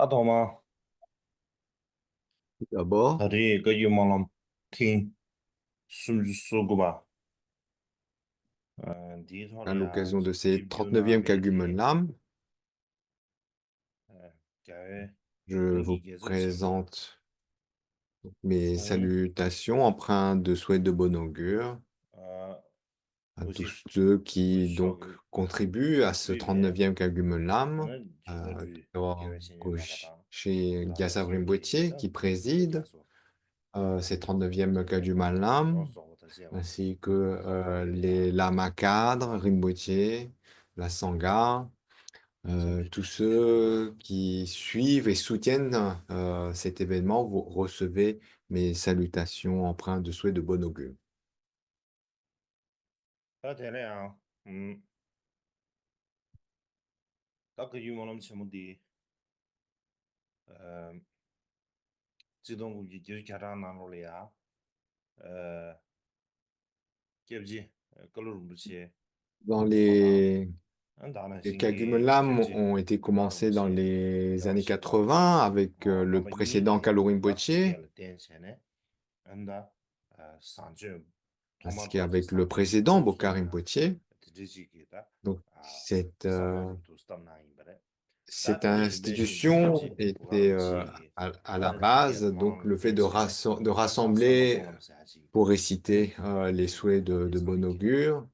懂吗？ D'abord, 他这个有毛听说过吧？à 디토리아 l'occasion de ces 집주나 39e Kagumen 베리 Lam, 교회 je vous 링기 계속 지고 présente mes 총 salutations empreintes de souhaits de bon augure 어, à 도시 tous ceux qui donc 도시ok contribuent à ce 위에 39e Kagumen Lam, 나는 à 제대로 d'abord 교회 신임 나가다 chez 다 Gyasa Rinpoche 신기다 qui 그 préside 계속 ces 39e 되네 Kagumen Lam, 로스부터 지고 ainsi que les 가족들이야 lamas cadres, Rinpoche, la Sangha, tous 손주들 주로 ceux qui suivent et soutiennent cet événement, vous recevez mes salutations empreintes de souhaits de bon augure. 다 되네요. 딱그 유머럼 치문디 지동국이 계속 잘하는 rol이야. 어, 겹지 걸로 붙이 Dans 도당 나는 les 신기 Kagumelam 겹지 ont été 도당 commencés dans 붙이 les années 대화시 도당 80 avec le 넘버 précédent 유니기 Kalorim 딱 Poche, 디테일 댄스네 안다 산주 ainsi 토마 도지 qu'avec le 산주 précédent Bokarim 도스나 Poche. 디지기다 Donc, 사바지 도스tam나 임베레 cette 다들 주베신도 institution 겹지 était 보가름 지기 à la 나는 base, donc 대왕 le fait 댄스네 de 가상 삼바 rassembler 공람 사지 pour 아니 réciter les souhaits 주로 de bon 상기다 augure.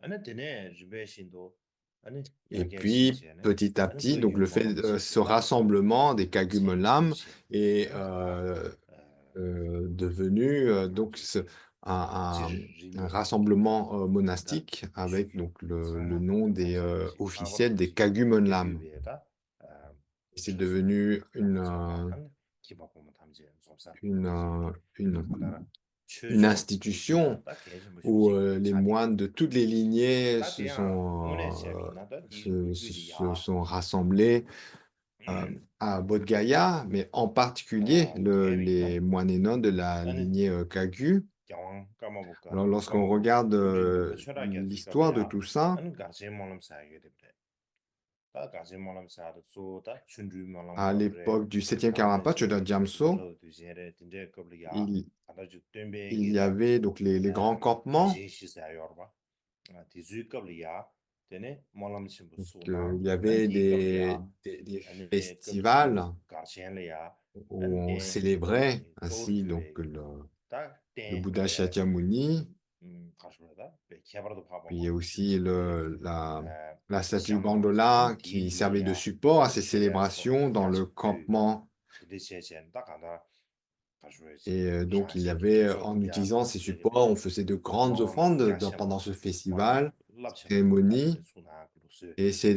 아니 되네 주베신도 아니 Et 야게 puis, 신체네 petit à 아니 petit, 그 donc le fait, 유모놈 ce 지기다 rassemblement des 제 Kagumelam 겹치 est 아니 다 devenu donc 간주기 un, un 지리미 기타 rassemblement 다 monastique avec 슈규 donc le 상마 nom des 총선듯이 officiels des 사버듯이 Kagumelam. 개규비에다 Et c'est 주수 devenu 양조가 한 기바보면 담지 좀사 une, 간다라 une 최종 institution 위치다 딱 계신 뭐 où 휴식이 les moines 차디고 de toutes les lignées 다디야 문에 제비나다 디 se 위규리야 sont rassemblés à Bodh Gaya, mais en particulier 개비나 les moines de la 아니 lignée Kagu. 경왕 까마볼까 Alors, lorsqu'on 까마보고 regarde 룸진도 배출하게 l'histoire de 지갑이야 tout ça, 아니 가지 몰람 사게 되버래 다 가지 몰람 사도 쏘다 춘주 몰람 à 거브레 l'époque du 7e Karmapa, 다나지 Chodar Gyamtso, 걸어 두제레 딘데 거블이야 il, 아다주 il y 뎨베기다 avait donc les grands campements. 가지 시사요르바 디즈 거블이야 되네 몰람 신부 Donc, 소나 il y avait 안디 거블이야 des 아니 데 거블디 festivals 가시엔리야 où on 안데 célébrait 거블이 ainsi donc 소르주베 le 딱때 Bouddha Shakyamuni. 가시브라다 베키아바라도 Puis il y a 바바마 aussi 슈슈베 la statue 샹마마 안 Bandola qui servait de 디르야 support à 안 ces 쉐레소 célébrations dans le 야지 그 campement. 드디체첸 딱한다 가시브지 Et donc, il y 샹신기 avait, en 계속이야 utilisant ces supports, 되게 on faisait de grandes 몰람 offrandes pendant 야샤마 ce 말로 festival, 랍샤마 cérémonie, 아니베 수나 그루스 et c'est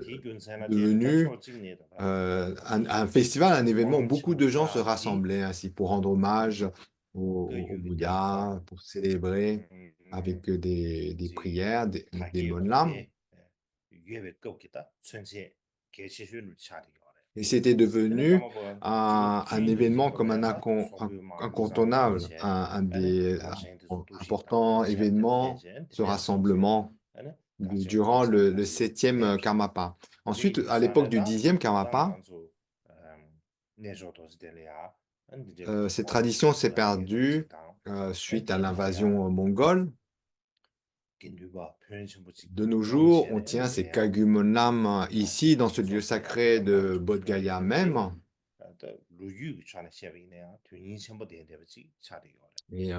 디군세나 제네다 devenu 초직니다 un festival, un événement où 몰람 beaucoup de gens se 치무스다 디 rassemblaient ainsi pour rendre hommage 그 au 유비 땡카 Bouddha, pour célébrer avec des 지 prières, des 타기 monlam. 고베 유베 껍기다 천세 개시슈를 차리고 Et c'était 근데 devenu 까마보 주 un 주인도 événement comme 이거래다 소규 마음상 incontournable, 덴체 un 아니 des 가르셴도 두시다 importants 덴체한테 événements, 덴체 ce 덴소세 rassemblement 아니 가르셴 durant le 덴체한테 7e 덴피 Karmapa. 데 Ensuite, à l'époque du 유산에다 10e 도당 Karmapa, 안주 내조도스 델리아 아니 이제 cette 몰람 tradition s'est 부다게 perdue 지당 아니 suite à 디토리아 l'invasion mongole. 긴류바 표현신부지 De nos jours, on 정치에 아니 tient ces 대야 Kagumonam ici, dans ce lieu 소소야 sacré de 간다주 Bodh Gaya 투야게든지 même. 또 루유 전에 시합이네요. 튜닝 첨부 대대버지 차리고 Et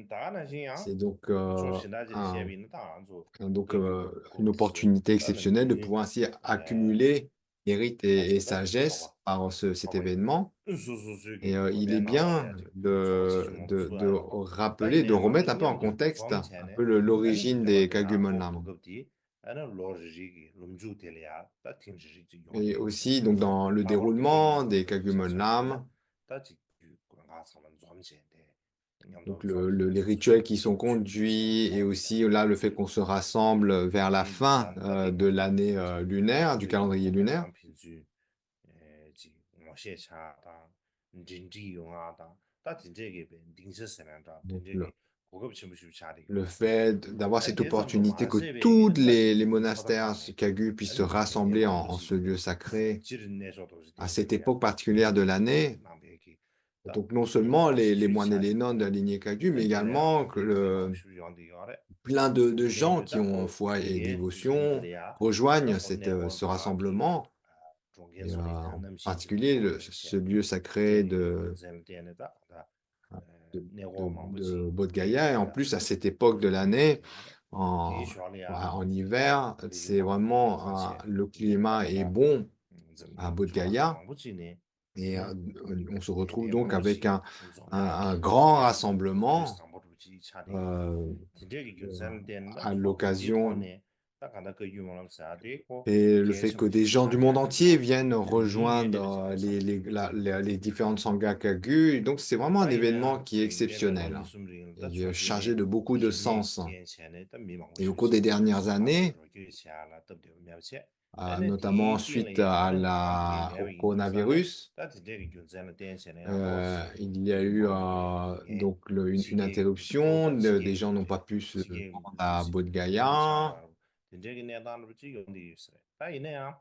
다나시야 c'est donc, 조신다지 시합이는 다 안주 donc 그 une 고스 opportunité 나는 exceptionnelle de 튜닝 pouvoir ainsi 에 accumuler mérite et 가져다 sagesse 써봐 par cet 하고 événement. Et 수수수기 il est 고변 bien 나와야지 조치중 de 수아로 rappeler, de 다이네 remettre un peu en 람중염도 contexte un 조정체네 peu 아니 l'origine des 기다바디야 로 Kagumonam. 버겁디 아니 로지기 룸주 텔이야 다 팀지지 Et 용디 aussi, donc, dans le 마블 déroulement 킹 des 샤소야네 Kagumonam, 다지 가서만 좀 제데 donc 냠도 좀디 les 지수 rituels qui sont 슈규사 conduits et aussi là le fait qu'on se rassemble vers la fin 유산 다데 de l'année 지 lunaire, du 그 calendrier lunaire. 양핀주 지 모셰차다 진지 용하다 다 진제게 벤딩스 세난다 Donc, 진제게 le fait d'avoir 다 cette 대선도 opportunité que 마세베 tous les 따지고 monastères 쳐다보네. kagu puissent se 아니 rassembler en ce lieu sacré 지른 내셔도 à 되는 cette 거야. époque particulière de l'année. 남배기 다 Donc non seulement 인사시 les moines et les 쉬차리. nonnes de la lignée kagu, mais 근데야 également que 근데 그만 쉬운데 요래. plein de gens qui 근데다 ont 어 foi et 중에 dévotion 이들이야. rejoignent 또 ce 내고랑기 rassemblement. 중계 Et 소리 en 나는 신주 particulier 소리체. ce lieu sacré 대기 군sem대에다 다 내고 de 망부지 Bodh Gaya. Et en 계기야. plus, à cette époque de l'année, en, 계셔리야. en hiver, 우리 c'est 유망하게 vraiment, 같이 le climat est 대다다 bon à 점점 Bodh 좋아서 Gaya. 망부지네. Et on se retrouve donc avec 대망부지 un 존야기 grand 우리 rassemblement 상보르지 차리 euh, 진짜기 euh, 균산된다 à 소금지 l'occasion. 토네 딱 하나 그 유망함 사되고 Et le fait que des 계셔무시 gens du monde entier 차리야다 viennent 닝게 rejoindre 되버지네 상보르 les différentes sanghas Kagu. Donc, c'est vraiment un événement 다이네 qui est 징베베도 exceptionnel, hein, 미숨리다 et chargé 촌주네 de beaucoup de 신이 sens. 띠엔체네 또 Et au cours des 미망무시지 dernières années, 아무도 교시하라 또 미야체 에네 notamment 디 suite 띵리야 au 앙디 인도사네 coronavirus, 다 진짜기 균산의 띠엔체네 아고시 il y a 그 eu 유망함게 예 donc une 지게 interruption. 조다 Des 지게 gens n'ont 그지 pas pu se 지게 rendre à 무지 Bodh 그 Gaya. 차다 진짜기 내단으로 지용디 있어요 다 이네야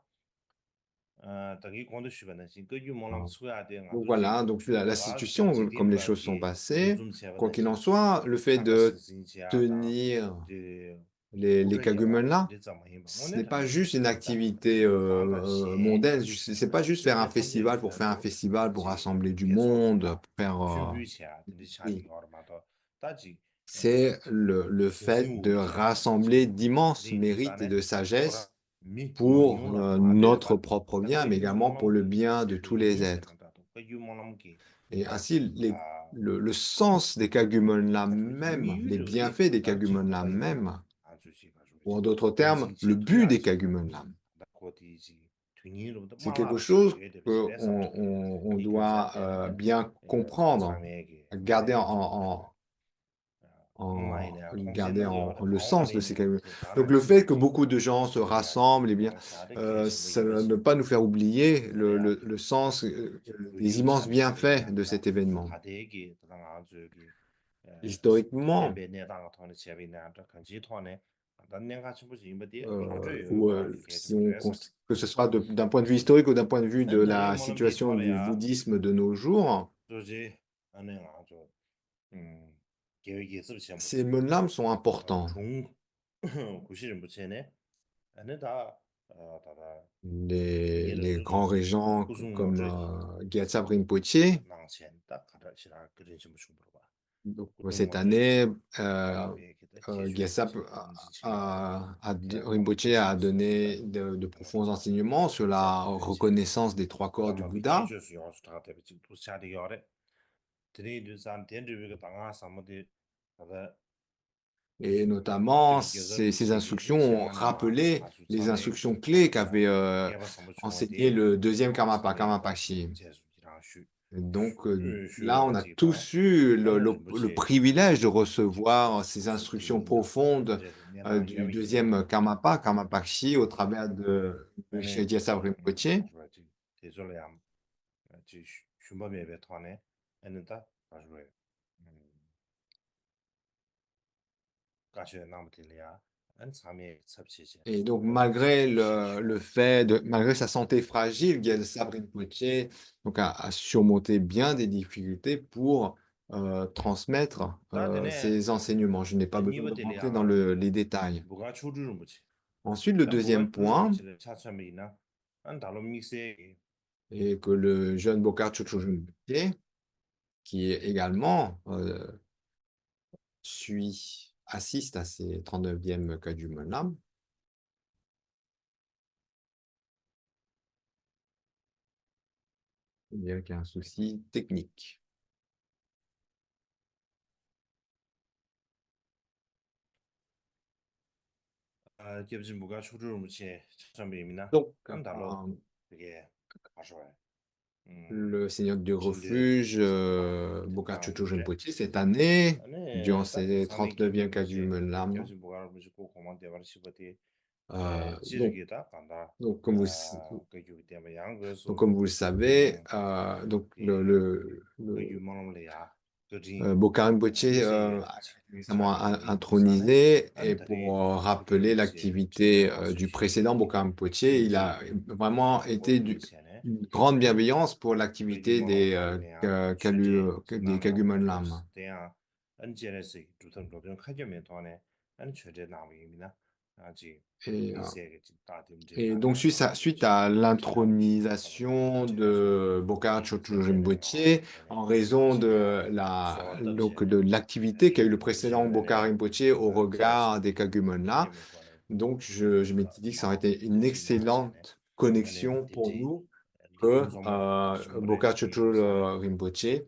다기 공도 주변에 그 유망함 수야 돼 Donc 가지고 voilà, donc la 다가 situation, comme les choses sont 지딘바기 passées, 우좀 quoi qu'il en 세바다지 soit, le fait 상가 de 신신지야다 tenir 그 les 우려야라 cagumons-là, 이제 좀 힘. ce 오늘 n'est 다 pas juste une 주시다. activité 강다 시 mondaine, c'est pas 주시다. juste faire un 신제 festival pour faire un 탐제기다도 festival, pour 지 rassembler du monde, 계속다. pour faire. 슈뷰치야. 근데 Oui. 차디 얼마도 따지 C'est le fait de 수수우지야. 따지 rassembler d'immenses 리 mérites et 인도산에 de 오라 sagesse 미 pour 용용라 notre 마베바 propre bien, 그 mais également pour le 유모놈기 bien de tous les êtres. 튜닝세나다도 그 유모놈기 Et ainsi, 아 le sens des cagumons-là 가지고 même, les 미유력이 bienfaits des 다지 cagumons-là 가다이나 même, 아주시 가지고 ou en d'autres termes, le 인식시 but des 투야지 cagumons-là, 고디지 튜닝으로부터 c'est quelque 말라라시 chose 되게 되듯이 qu'on 내삼도 on 이 doit 균산되는데 bien comprendre, 장장에게 garder 안에 주로래 엉마이네 garder 통신도 요래 le sens de ces 방어리네 cagumons. 그 Donc le fait que 장난치지 beaucoup de gens se 그래야지 rassemblent, eh bien, 유망사대 계시 뭐 ça ne 이거지 pas nous faire oublier 그래야 le sens 그 des immenses 유찬 bienfaits de 차리냐다 cet événement. 다대기 당 아주 여기 Historiquement, 벤베네당 토네 제비나다 간지 토네 단년 같이 보지 이거디 ou 양주요 si on 그래서 que ce soit d'un point de vue historique ou d'un point de vue de 근데 la 뭐는 게 situation du 토래야 bouddhisme de nos jours, 조지 안에 아주 계획이 있으면 ces 뭐지 mots-là sont importants. 중 구실은 붙이네 안에 다 다다 Les 이해를 grands 주지 régents 구승 comme 어쩌기 Gyaltsab Rinpoche, 낭첸 딱 가다시라 그런 좀 물어봐 donc, 구동 cette 어쩌기 année, 나라베 기타 Gyaltsab 제주지 인지 체계다 Rinpoche a donné de profonds enseignements sur la reconnaissance des trois corps du 아마 Bouddha. 비케이저스 요소 다 되지 또 차디 요래 드네이드산 덴드비가 당아 사모데 다다 Et notamment, 어떻게 ces 겨자르지 instructions ont 지양나마 rappelé 아주 les 참에 instructions clés 토네다 qu'avait 개바 선부 enseigné 총어디 le deuxième Karmapa, 참에다 Karmapashi. 제수지랑 Et donc là, on a 슈슈지바 tous eu 나는 le 림부체 privilège de 지금도 recevoir ces instructions 수수들이나 profondes 이제 내가 du 야비 deuxième 기대다 Karmapa, Karmapashi, au travers de 아니 Shri Gyaltsab Rinpoche. 아주지 대졸량 지 슈범에 토네 에는다 아주래 가셔 남들이야 안 참에 섭치지 Et donc, 어디지 malgré le 시쇼 fait malgré sa santé fragile, Gyaltsab Rinpoche donc, a surmonté bien des difficultés pour transmettre 다드네 ses enseignements. Je n'ai pas besoin de 니버들이 rentrer dans 아마르지 les détails. 뭐가 추르는 거지 Ensuite, le 난 뭐가 deuxième 추르는 point, 거지 차참이나 안 달로 믹스에 est que le jeune Bokar Chocho Rinpoche, qui est également assiste à ces 39e Kadjumala, il y a qu'un souci technique. 기업지 뭐가 추르는 거지 차참이나 Donc, 안 달로 그게 아쉬워요 le Seigneur du 진짜 refuge, Bokar 된다 Chocho 그래 Rinpoche, cette année, durant 아니 딱 ces 삼의 39e 기업지 Kadjumala, 기업지 뭐가 뭐지 꼭 고만 대화를 시버티 donc, 지르기다 간다 donc, 그 유기 때문에 donc, 양거수 comme vous le savez, donc 예, 그 유명한 레야 Boka Rinpoche a été récemment intronisé et pour rappeler l'activité du précédent Boka Rinpoche, il a vraiment été une grande bienveillance pour l'activité des Kagyu Lama. Et, et donc, suite à l'intronisation de Boka Chotu Rinpoche, en raison de l'activité qu'a eu le précédent Boka Rinpoche au regard des Kagyu-là, donc je m'étais dit que ça aurait été une excellente connexion pour nous que Boka Chotu Rinpoche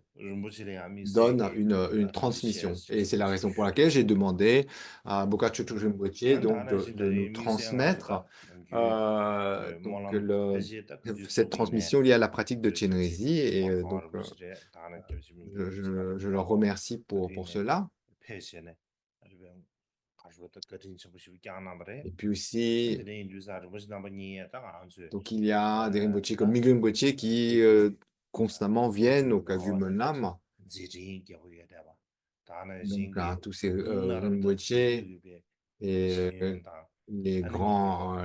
donne une transmission. Et c'est la raison pour laquelle j'ai demandé à Boka Chotu Rinpoche donc de nous transmettre cette transmission liée à la pratique de Chenrezi. Et donc, je leur remercie pour cela. Et puis aussi, donc il y a des Rinpoche comme Migre Rinpoche qui constamment viennent au Kagyu Lam. Donc, à tous ces Rinpoche et les grands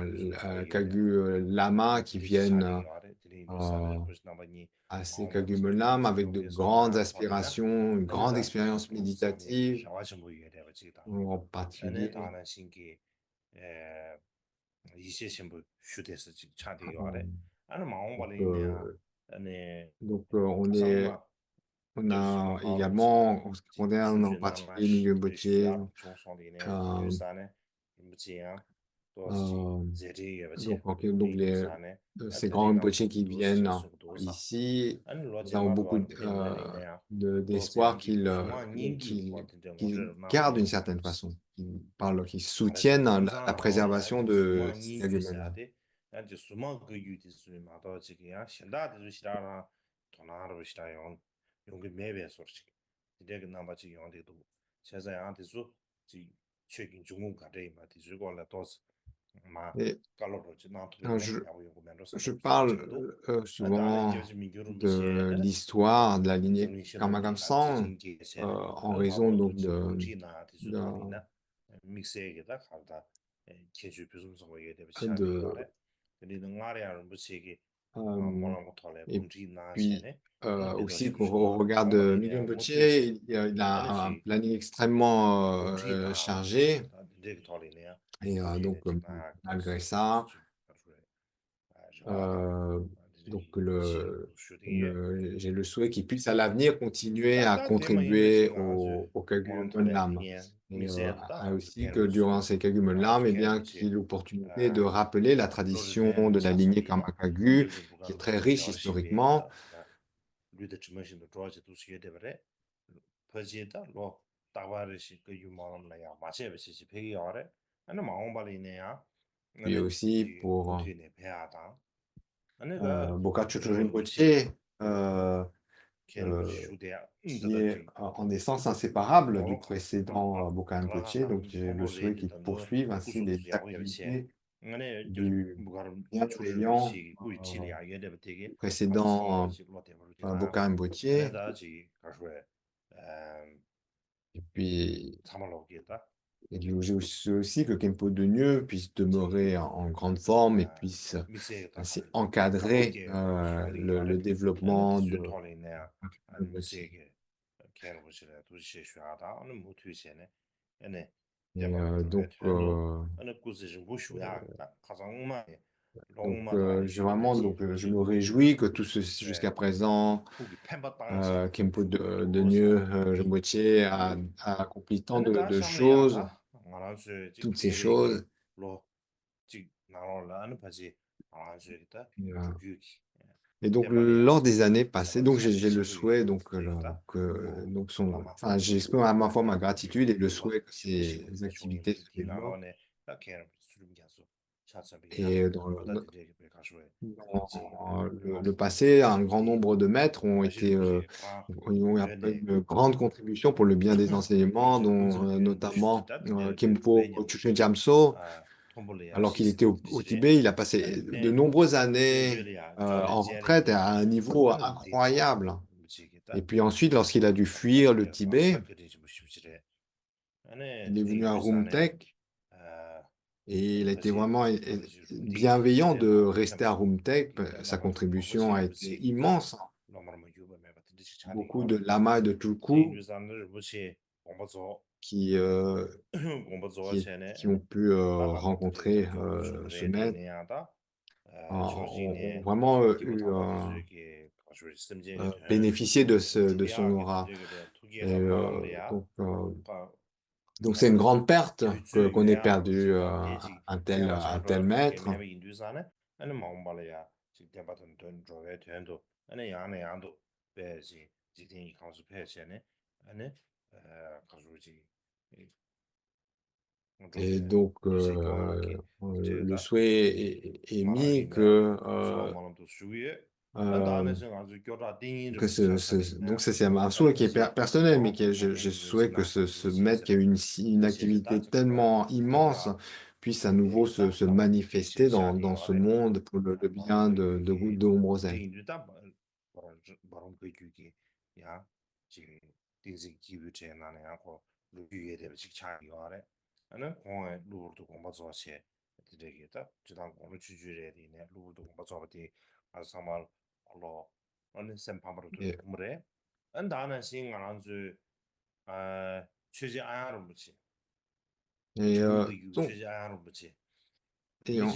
Kagyu Lama qui viennent à ces Kagyu Lam avec de grandes aspirations, une grande expérience méditative en particulier. Donc, on a également, en ce qui concerne en particulier Migre Rinpoche, ces grands Rinpoche qui viennent ici, nous avons beaucoup d'espoir qu'ils gardent d'une certaine façon, qu'ils soutiennent la préservation de Kagyu Lam. Et je parle souvent de l'histoire de la lignée Karma Kamsan en raison donc et puis aussi au regard de Migre Rinpoche, il a un planning extrêmement chargé. Et donc, malgré ça, donc j'ai le souhait qu'il puisse à l'avenir continuer à contribuer au Kagyu Lam. Et aussi que durant ces Kagyu Lam, eh bien, qu'il y ait l'opportunité de rappeler la tradition de la lignée Karma Kagyu, qui est très riche historiquement. Puis aussi pour Boka Chotu Rinpoche, qui est en essence inséparable du précédent Boka Rinpoche. Donc, j'ai le souhait qu'il poursuive ainsi les activités du bienveillant précédent Boka Rinpoche. Et puis, j'ai aussi que Khenpo de Dieu puisse demeurer en grande forme et puisse ainsi encadrer le développement de donc, je me réjouis que tout ceci jusqu'à présent, Khenpo de Dieu Rinpoche a accompli tant de choses, toutes ces choses. Et donc, lors des années passées, donc j'ai le souhait j'exprime à ma fois ma gratitude et le souhait que ces activités se développent. Et dans le passé, un grand nombre de maîtres ont apporté une grande contribution pour le bien des enseignements, dont notamment Khenpo Chuchen Jamso. Alors qu'il était au Tibet, il a passé de nombreuses années en retraite à un niveau incroyable. Et puis ensuite, lorsqu'il a dû fuir le Tibet, il est venu à Rumtek et il a été vraiment bienveillant de rester à Rumtek. Sa contribution a été immense. Beaucoup de lamas et de tulkus qui, qui ont pu rencontrer ce maître ont vraiment bénéficié de son aura. Et, donc c'est une grande perte qu'on ait perdu un tel maître. Et donc, le souhait est émis donc c'est un souhait qui est personnel, mais je souhaite que ce maître qui a eu une activité tellement immense puisse à nouveau se manifester dans ce monde pour le bien de nombreux êtres. Et, donc, il y a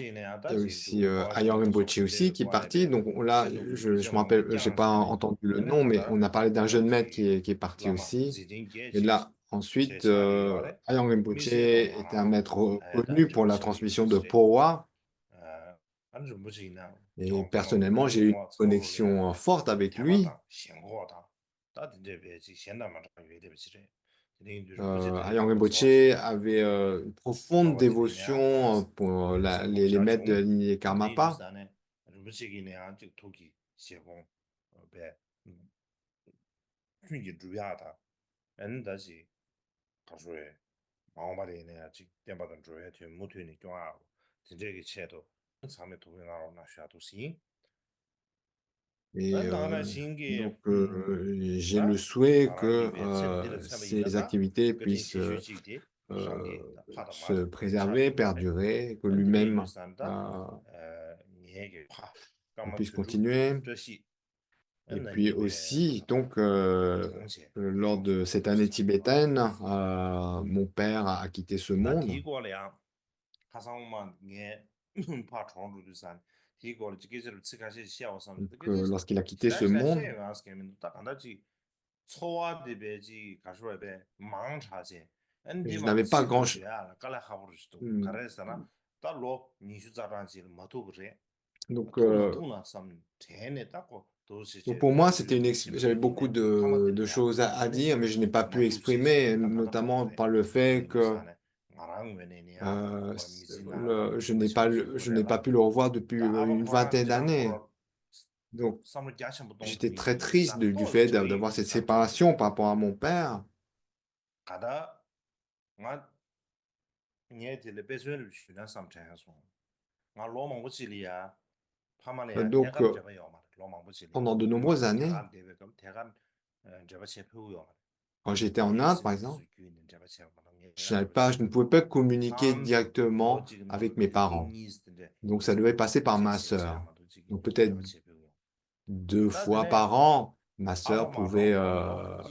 aussi Ayang Rinpoche aussi qui est parti. Donc là, je me rappelle, j'ai pas entendu le nom, mais on a parlé d'un jeune maître qui est parti aussi. Et là, ensuite, Ayang Rinpoche était un maître connu pour la transmission de Powa. Et personnellement, j'ai eu une connexion forte avec lui. Ayang Rinpoche avait une profonde dévotion pour les maîtres de la lignée Karmapa. Et donc, j'ai le souhait que ces activités puissent se préserver, perdurer, que lui-même puisse continuer. Et puis aussi, donc, lors de cette année tibétaine, mon père a quitté ce monde. Donc, lorsqu'il a quitté ce monde, je n'avais pas grand-chose. Donc, pour moi, j'avais beaucoup de choses à dire, mais je n'ai pas pu exprimer, notamment par le fait que je n'ai pas pu le revoir depuis une vingtaine d'années. Donc, j'étais très triste du fait d'avoir cette séparation par rapport à mon père. Donc, pendant de nombreuses années, quand j'étais en Inde, par exemple, je ne pouvais pas communiquer directement avec mes parents. Donc, ça devait passer par ma sœur. Donc, peut-être 2 fois par an, ma sœur pouvait être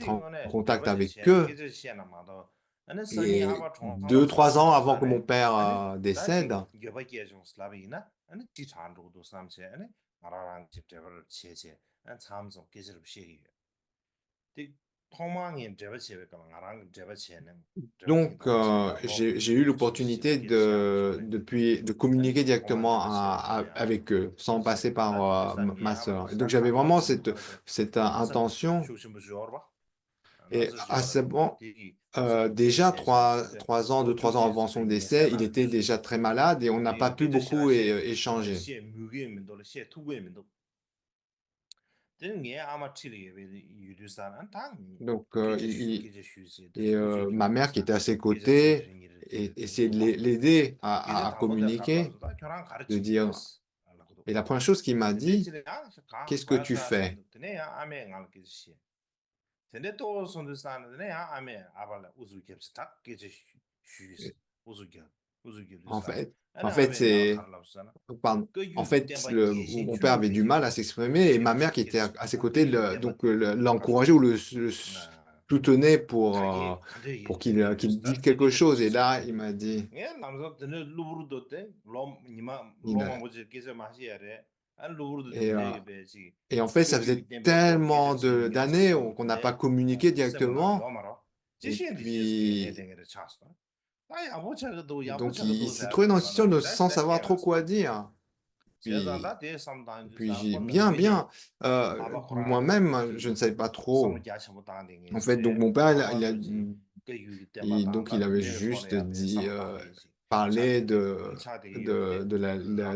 en contact avec eux. Et 2-3 ans avant que mon père décède, donc j'ai eu l'opportunité de communiquer directement avec eux, sans passer par ma sœur. Et donc j'avais vraiment cette intention. Et à ce moment, déjà 2-3 ans avant son décès, il était déjà très malade et on n'a pas pu beaucoup échanger. Donc, ma mère qui était à ses côtés essayait de l'aider à communiquer, de dire Et la première chose qu'il m'a 근데 dit, 이제 qu'est-ce que tu 바야사 fais? 선도네 아메 알게지 근데 또 선도사네 아메 아발라 우즈겹스타 게지 슈스 우즈겹 En 우즈겹스타 fait, 아니 en fait, 아베 나 c'est, 가르랍스나 pardon. 그 En 유기 fait, 땜바 게신 mon père avait du mal à 주요게 s'exprimer et ma mère qui était 제베시 à ses 그 côtés 유기 땜바 l'encourageait ou le 나 soutenait 자기 간데 qu'il 유스다 dise quelque 데데데 chose. Et 부지체 là, il m'a dit, 예 남자 드네 루브르도 때롬 니마 il 로마 a- 뭐지 게서 마시야래 안 루브르도 et, 된데 베지 et en fait, 그 ça faisait 유기 땜바 또 tellement 게저지 미라서 d'années qu'on n'a pas 섬데 communiqué 세븐나 directement. 요마로 Et 지시엔데 지스게 puis, 에데게를 찼어 아이 아버차도 et donc, il 야버차도 s'est trouvé dans une situation sans savoir trop quoi dire. Puis, 제자다 대 삼단 puis j'ai 사건 bien, 되게 bien. 아바 코란데 Moi-même, je 지 ne savais pas trop. 사무자 첨부 당den게 En fait, donc 있어요 mon père, 아바도지 그 유기 땜바 donc il 당다 avait 내가 juste 손에 앞에 dit, 삼당이지 parlé 차대 차대 요데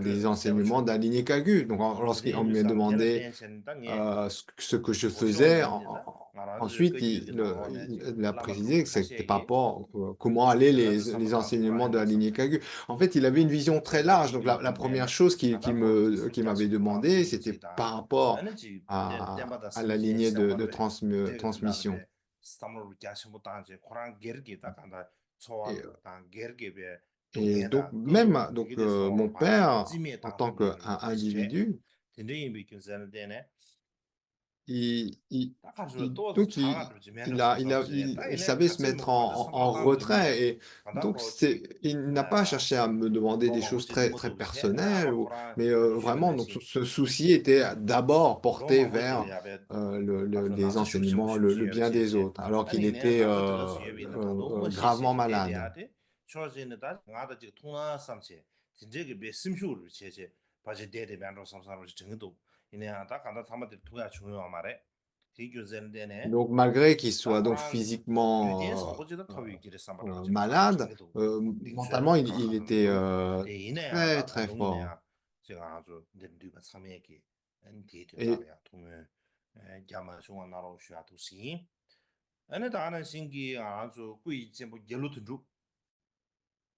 des 아주 enseignements 세우쇼 d'Aline Kagu. Donc, 근데 lorsqu'on me 인류산 텔레 demandé 댄션 땅에 ce que je 고시원 faisais, 된지다 나라지 ensuite, 그 유기 나로네 지 il a précisé 라마투 que c'était par 카셰기 rapport comment allaient 제자도 les 삼당 enseignements de 투라이나 Aline 삼세 Kagu. En fait, il avait une vision très 제자 large. Donc, 이미 la première 군대네 chose 간다 거기 qu'il m'avait 삼자시 demandé, 당이 c'était 지다 par rapport 에너지 땜바다 à la 섬진 lignée de 세월베 근데 transmission. 나르베 스타물 갸시모 당제 코란 게르기다 간다 초월 당 게르게베 Donc, 동해다 même 그 donc, 되게 mon 서로 봐 père, 찜에 en tant 당도 얘기를 지제 qu'individu, 근데 비교는 되네 il, il, 딱 가지고 또 donc 장아도 지면은 섬섬지 딱 il 이내 savait se 같이 mettre 뭐 가서 en 삼당당도네 retrait. Et 간다 donc, 거지 il n'a pas cherché à me demander des 로마 choses 뭐지 très, très 뭐도 세 personnelles, 아마 코란 mais vraiment, 쉬면은 donc, 시 ce souci était d'abord porté 로마 vers 뭐지를 야베 가서 les 나서 enseignements, le 슈슈슈슈 bien des 제제 autres, alors qu'il 아니 이내 était 나서 들어서 예비는 다도 뭐 gravement 시시기 malade. 대대하데 초진의 다 나다 지금 통화 삼체 진짜게 메심쇼를 제제 바지 대대 면로 삼삼을 정도 이내 다 간다 삼아들 통화 중요한 말에 비교전되네 Donc, malgré qu'il 다 soit donc 코란 유디엔 physiquement 선고지도 터비 길에 삼바를 막 malade, 정도 mentalement, 닉셀 il 가서 était 좀 대이네 très, 다 très fort. 공동이네 제가 아주 늘 삼에게 엔디드 Et, 나야 동에 야마 중앙 나로 쉬어도시 어느 다는 신기 아주 꾸이 이제 뭐 열로 든주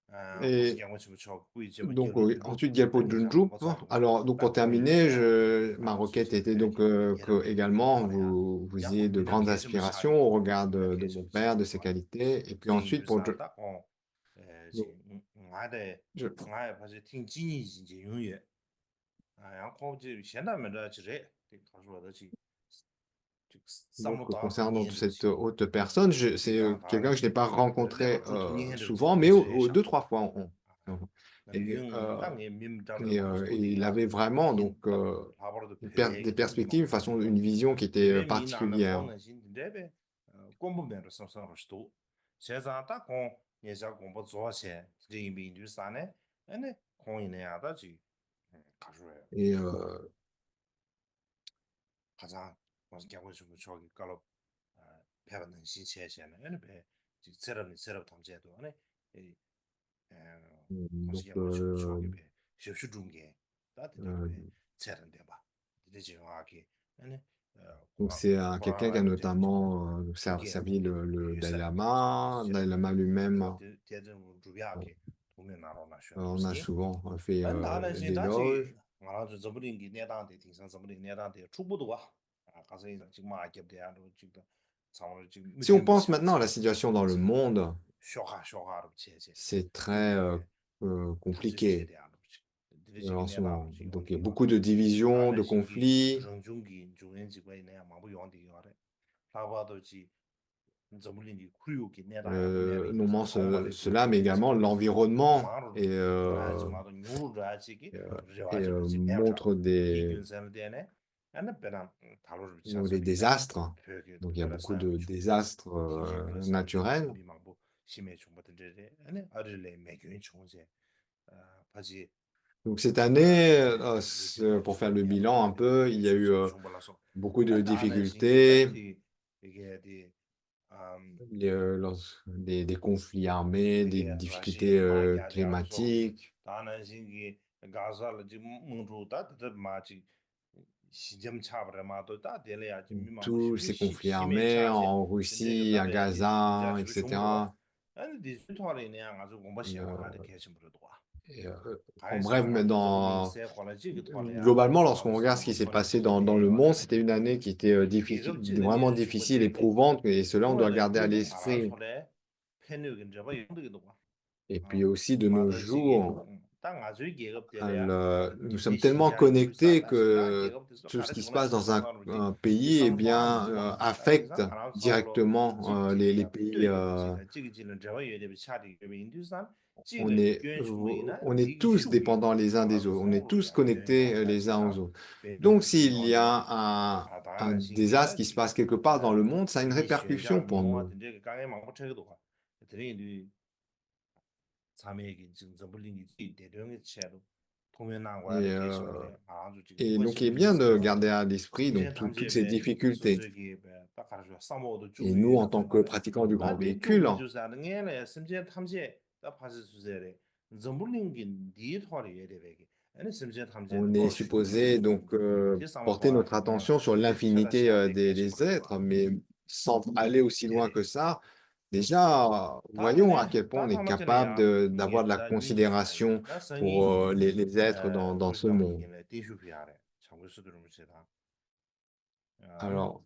가서 et 양원 쳐 꾸이 이제 뭐 donc, 열로 든주 ensuite, Dialpo 아니 자 Junjup. 공부 좋아도 Alors, donc, 딱 pour 공이네 terminer, 야 ma 알아서 requête 이제 était donc que 얘랑 également 나라야 vous ayez 야고 de 민들 grandes 계시면 aspirations 샤게 au regard de mon 계시면 père, de ses 와 qualités. Et puis 되게 ensuite, 유산다 donc, 지금 나의 je- 나의 봐서挺经济이제 용예 양코 이제 현다면 저래 가서 얻지 donc, 삼로 다 concernant 동의해 cette 되지 haute personne, c'est 다 quelqu'un que je n'ai pas rencontré 레버 그 동의해 되지 souvent, mais 되지 deux, trois fois. Et, 능 땅에 민담을 et 먹고도 il 야 avait vraiment 인 donc, 바버도 des 배기 perspectives, une vision qui était 레베 미나면 particulière. 보는 신 레베 공부면으로 섬섬으로도 제자다 공 예자 공부 좋아세 이미 뉴스안에 아니 공인에 하다지 가져요 Et 가장 먼저 경고 좀 저기 깔로 배우는 시체에는 아니 배 새롭 탐제도 아니 이 먼저 donc, 경고 좀 저기 배 접수 중계 다들 euh, 배 체른데 봐 이제 정확히 아니 donc c'est quelqu'un qui a 코로나 notamment servi 게임이 le Dalai 유사도 Lama. Le Dalai Lama lui-même 대전 주비하게 보면 나로나 on a 쉬었듯이 souvent fait 나는 l'éloge. 다시 말아서 저버린기 내단데 딩상 저버린 내단데 축구도 와 가서 지금 아껴대야로 지금 상황을 지금 Si on 느끼는 pense maintenant à la 샤지 situation dans le monde, 쇼하로 제제 c'est très 근데 가서 compliqué 제대로 드리지기 en ce 내단 moment. 지금 Donc il y a 우리가 beaucoup de divisions, 나는 de 신기 conflits. 정중기 중연지구에 내가 마부 요한데 요래 라바도지 저물린기 쿠유기 내다야 보내리 Non seulement 공발이 cela, mais 두두게 également 지금 l'environnement 마루 라지 마도 뉴루 라지기 et, euh, 레와지 매우자 montre 기균선을 되네 나는 배랑 다루를 des 찬소리다 désastres. 벽에 Donc il y a beaucoup 그래서 de désastres 기균선을 naturels. 미망부 심해 중부들이 아니 어릴래 매교인 총재 바지 Donc cette année, 리뷰도 pour faire le 내가 bilan un peu, il y a eu 중벌라서 beaucoup de 나는 신기 difficultés, 딱히 이게 des conflits armés, des 되게 difficultés 러시아 마야지 알아서 climatiques. 나는 신기 가자를 지금 몽주다 더 마치 시점 차버마도 다 될래야지 미망고 Tous ces conflits 심해 armés 차지 en 진짜 Russie, à 나래야지 진짜 Gaza, 주 중보도 etc. 아니 디지털이 아주 Et, 공부시야 가다 계신 분도 와. et, en bref, 가에서 mais 아주 저불링 세 콜라지 토리아 globalement, lorsqu'on 아주 regarde ce qui 상모 s'est 손에 passé dans le 지대요. monde, c'était une année qui était difficile, 계급지는 vraiment 게 슈퍼 difficile, 제게 éprouvante, et cela, on doit 통화를 garder à 그룹은 알아 l'esprit. 소래 팬력인 저봐 용도기도 와. Et puis 어. aussi, de nos 마더지게 jours, 땅 아주 계급들이야. nous sommes 디베 tellement 신자 connectés 유사다 시다 que 계급들서 tout ce qui se 가르치고나 passe dans 상상하는지 un 이 pays, eh bien, 상상하는지 와. affecte 인상 알아 상으로 directement les 직지리야 pays. 뚜이 지가 지기지는 저와 예대비 차리 인두산 On 지를 est, 괜슈이나 on est 디기 tous 슈이 dépendants les uns des 아주 autres. On est tous 상으로야 connectés 되냐 les uns aux 다시다 autres. Donc, 배는 s'il y 주요하냐 a un 당연한 désastre 신기다 qui se passe quelque part dans le monde, ça a une 이 répercussion 현장 pour 용어가 nous. 된게 강에 망고 책도 가 들이 자매기 지금 저불링이 대령의 체로 Et, 통연난과를 계시는데 아주 지금 et donc, il est 무엇이 bien de 있어요. garder à l'esprit donc, 심지어 toutes ces 탐지에 difficultés. 수수기 딱 가르쳐 사모도 Et nous, en 주의가 tant 되는 que 거래. pratiquants du grand 나디 véhicule, 쪽에 주사는 게네 심지어 탐지에 딱 파스 수세래 저불링이 니토리 예대베기 아니 심지어 탐지에 on est 또 supposé donc porter notre attention sur l'infinité des êtres, mais sans aller aussi loin que ça, déjà, voyons à quel point on est capable d'avoir de la considération pour les êtres dans ce monde. Alors,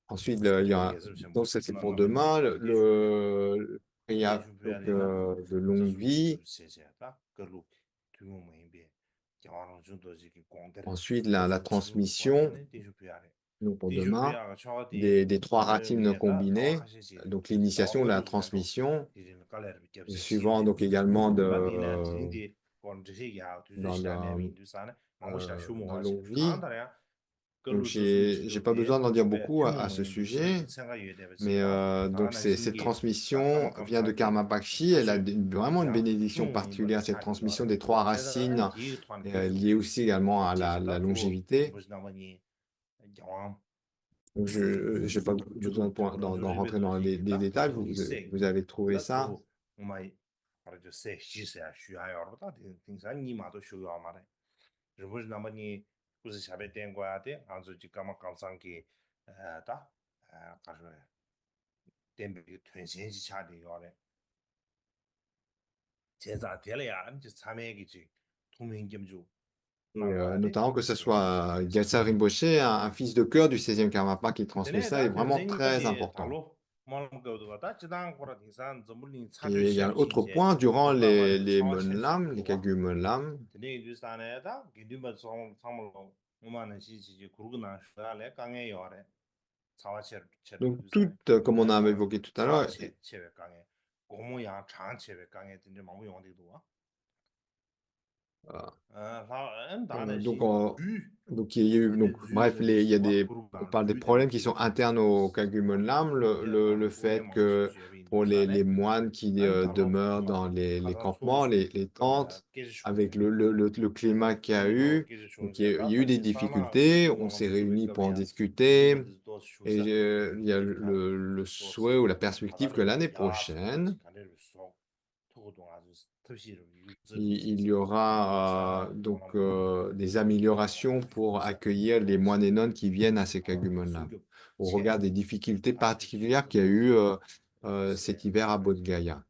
ensuite, il y a, donc ça c'est pour demain, le prière donc, de longue vie. Ensuite, la transmission, donc pour demain, des trois racines combinées, donc l'initiation, la transmission, suivant donc également dans la longue vie. Donc, j'ai pas besoin d'en dire beaucoup à ce sujet, mais donc cette transmission vient de Karma Pakshi. Elle a vraiment une bénédiction particulière, cette transmission des trois racines, liée aussi également à la longévité. Donc, je n'ai pas besoin d'en rentrer dans les détails, vous avez trouvé ça. 그래서 샵에 된 거야 돼. 안주 직감만 감상기 다 가서 댐비 전신지 차리 요래. 제자 될이야. 이제 참여기지. 통행겸주 Et, 망봐야 돼. notamment que ce soit Gyatso Rinpoche, un fils de cœur du 16e Karmapa qui transmet ça, est vraiment très important. Et il y a un autre point, durant les Monlam, les Kagyu Monlam, donc toutes, comme on a évoqué tout à l'heure, donc il y a eu, donc, bref, il y a on parle des problèmes qui sont internes au Kagyu Lam, le fait que pour les moines qui demeurent dans les campements, les tentes, avec le climat qu'il y a eu, donc il y a eu des difficultés, on s'est réunis pour en discuter, et il y a le souhait ou la perspective que l'année prochaine, il y aura donc des améliorations pour accueillir les moines et nonnes qui viennent à ces Kagumon-là, au regard des difficultés particulières qu'il y a eu cet hiver à Bodh Gaya.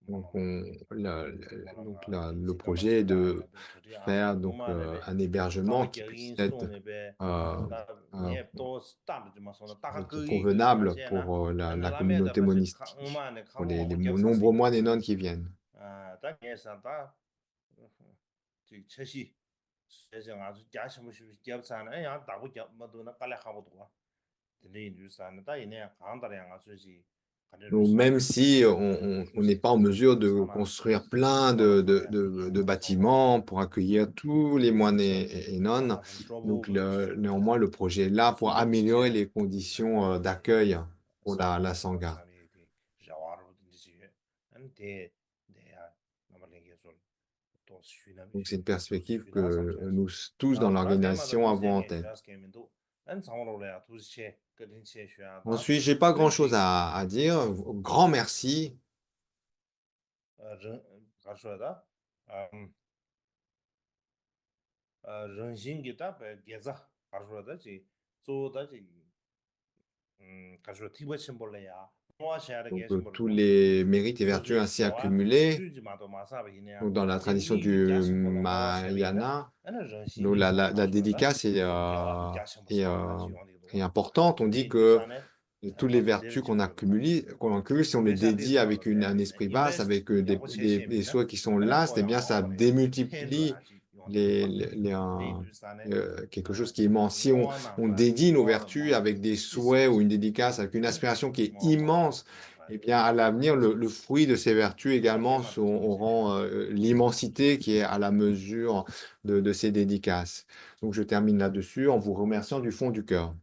Donc, le projet est de faire donc, un hébergement qui puisse être convenable pour la communauté monistique, pour les nombreux moines et nonnes qui viennent. Donc, même si on n'est pas en mesure de construire plein de bâtiments pour accueillir tous les moines et nonnes, donc néanmoins le projet est là pour améliorer les conditions d'accueil pour la Sangha. Donc c'est une perspective que nous tous dans l'organisation avons en tête. Ensuite, j'ai pas grand-chose à dire. Grand merci. Donc, tous les mérites et vertus ainsi accumulés, donc dans la tradition du Mahayana, donc la dédicace est importante. On dit que toutes les vertus qu'on accumule, si on les dédie avec un esprit vaste, avec des souhaits qui sont lastes, eh bien, ça démultiplie quelque chose qui est immense. Si on dédie nos vertus avec des souhaits ou une dédicace, avec une aspiration qui est immense, eh bien, à l'avenir, le fruit de ces vertus également auront l'immensité qui est à la mesure de ces dédicaces. Donc, je termine là-dessus en vous remerciant du fond du cœur.